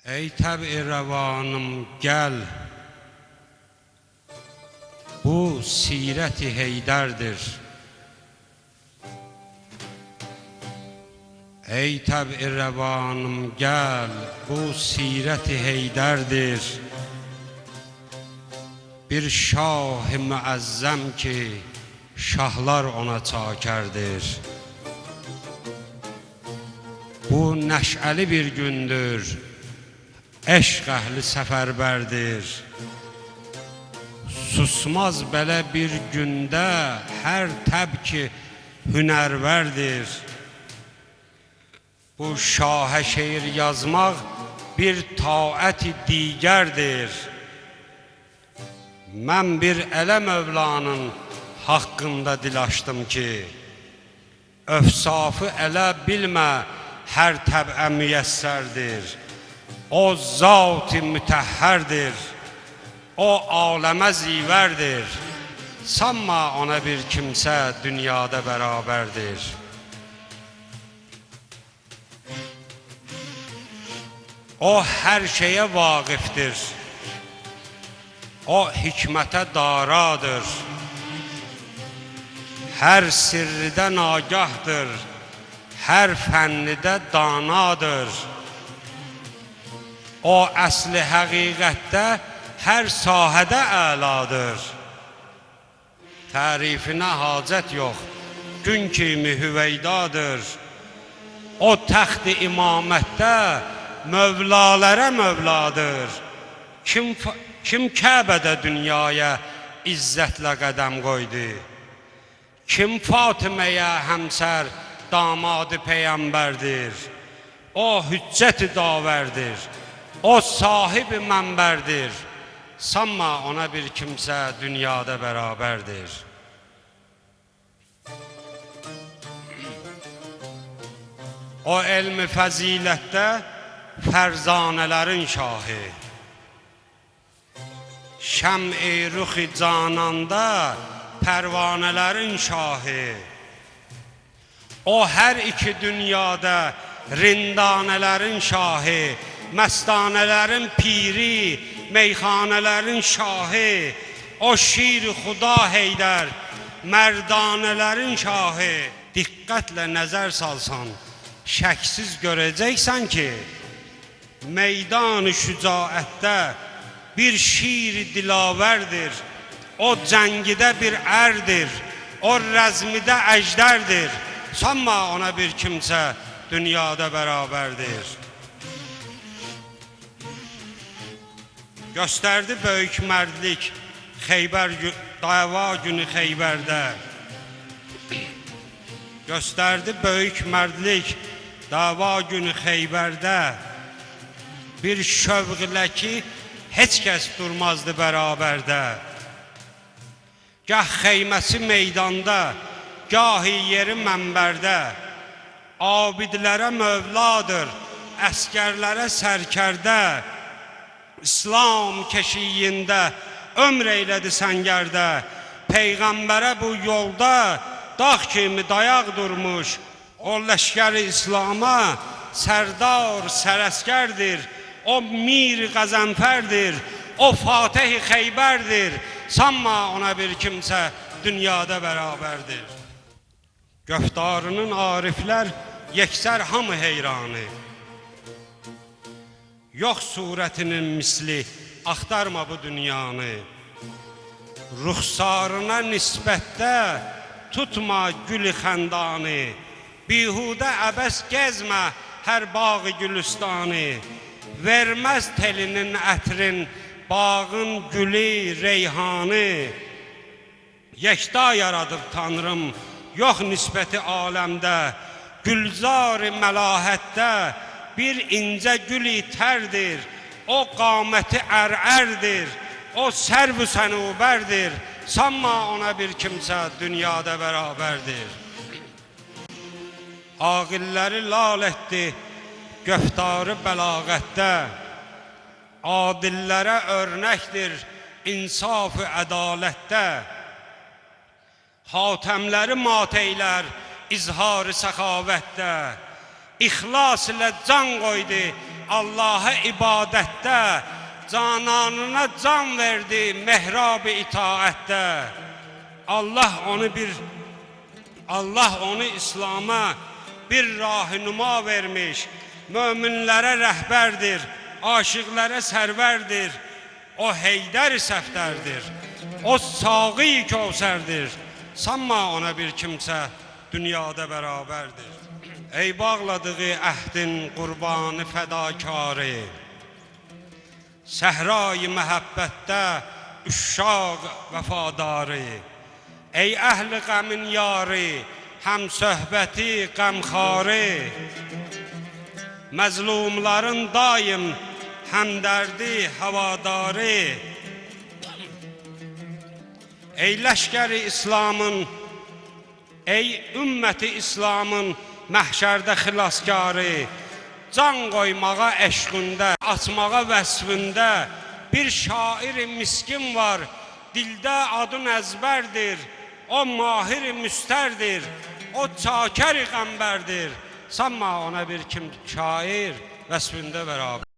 Ey təb-i rəvanım gəl, bu sirət-i Heydərdir. Ey təb-i rəvanım gəl, bu sirət-i Heydərdir. Bir şah-ı müəzzəm ki, şahlar ona çakərdir. Bu nəşəli bir gündür, eşq əhli səfərbərdir. Susmaz belə bir gündə hər təb ki hünərvərdir. Bu şahə şeir yazmaq bir taəti digərdir. Mən bir ələ Mövlanın haqqında dil açdım ki, öfsafı ələ bilmə hər təbə müyəssərdir. O zat-ı mütəhhərdir, o aləmə zivərdir. Sanma ona bir kimsə dünyada bərabərdir. O hər şeyə vaqifdir, o hikmətə daradır. Hər sirridə nagahdır, hər fənnidə danadır. O əsli həqiqətdə hər sahədə əladır. Tərifinə hacət yox, gün kimi hüveydadır. O təxt-i imamətdə mövlalərə mövladır. Kim Kəbədə dünyaya izzətlə qədəm qoydu? Kim Fatiməyə həmsər damadı peyğəmbərdir? O hüccət-i davərdir, o sahib-i mənbərdir. Sanma ona bir kimsə dünyada bərabərdir. O elmi fəzilətdə fərzanələrin şahı, şəm-i ruxi cananda pərvanələrin şahı. O hər iki dünyada rindanələrin şahı, məstanələrin piri, meyxanələrin şahı. O şir-i xuda Heydər, mərdanələrin şahı. Diqqətlə nəzər salsan, şəksiz görəcəksən ki, meydan-ı şücaətdə bir şir-i dilavərdir. O cəngidə bir ərdir, o rəzmidə əjdərdir. Sanma ona bir kimsə dünyada bərabərdir. Göstərdi böyük mərdlik Xeybər, dava günü Xeybərdə. Göstərdi böyük mərdlik dava günü Xeybərdə. Bir şövq ilə ki, heç kəs durmazdı bərabərdə. Gah xeyməsi meydanda, gahi yeri mənbərdə. Abidlərə mövladır, əskərlərə sərkərdə. İslam keşiyində ömr eylədi səngərdə. Peyğəmbərə bu yolda dağ kimi dayaq durmuş. O ləşkər-i İslam'a sərdar sərəskərdir. O mir qəzənfərdir, o Fatih-i Xeybərdir. Sanma ona bir kimsə dünyada bərabərdir. Göftarının ariflər yeksər hamı heyranı. Yox surətinin misli, axtarma bu dünyanı. Ruxsarına nisbətdə tutma gül-i xəndanı. Bihudə əbəs gezmə hər bağı gülüstanı. Verməz telinin ətrin, bağın gülü, reyhanı. Yekta yaradıb Tanrım, yox nisbəti aləmdə. Gülzar-ı məlahətdə bir incə gül-i tərdir. O qaməti ər-ərdir, o sərv-ü sənubərdir. Sanma ona bir kimsə dünyada bərabərdir. Aqilləri lal etdi göftarı bəlağətdə. Adillərə örnəkdir insaf-ı ədalətdə. Hatəmləri mat eylər izhar-ı səxavətdə. İxlas ilə can qoydu Allah'a ibadətdə, cananına can verdi mehrab-ı itaətdə. Allah onu İslam'a bir rahinuma vermiş, möminlərə rəhbərdir, aşıqlərə sərvərdir, o Heydər-i Səfdərdir, o Saqi-i Kəvsərdir, sanma ona bir kimsə dünyada bərabərdir. Ey bağladığı əhdin qurbanı fədakarı, səhra-i məhəbbətdə üşşaq vəfadarı, ey əhli qəmin yarı, həm söhbəti qəmxarı, məzlumların daim həmdərdi həvadarı, ey ləşkəri İslamın, ey ümməti İslamın məhşərdə xilaskarı, can qoymağa eşqündə, açmağa vəsfində bir şair-i miskin var, dildə adın əzbərdir, o mahir-i müstərdir, o çakər-i qəmbərdir, sanma ona bir kim şair vəsfində bərabər.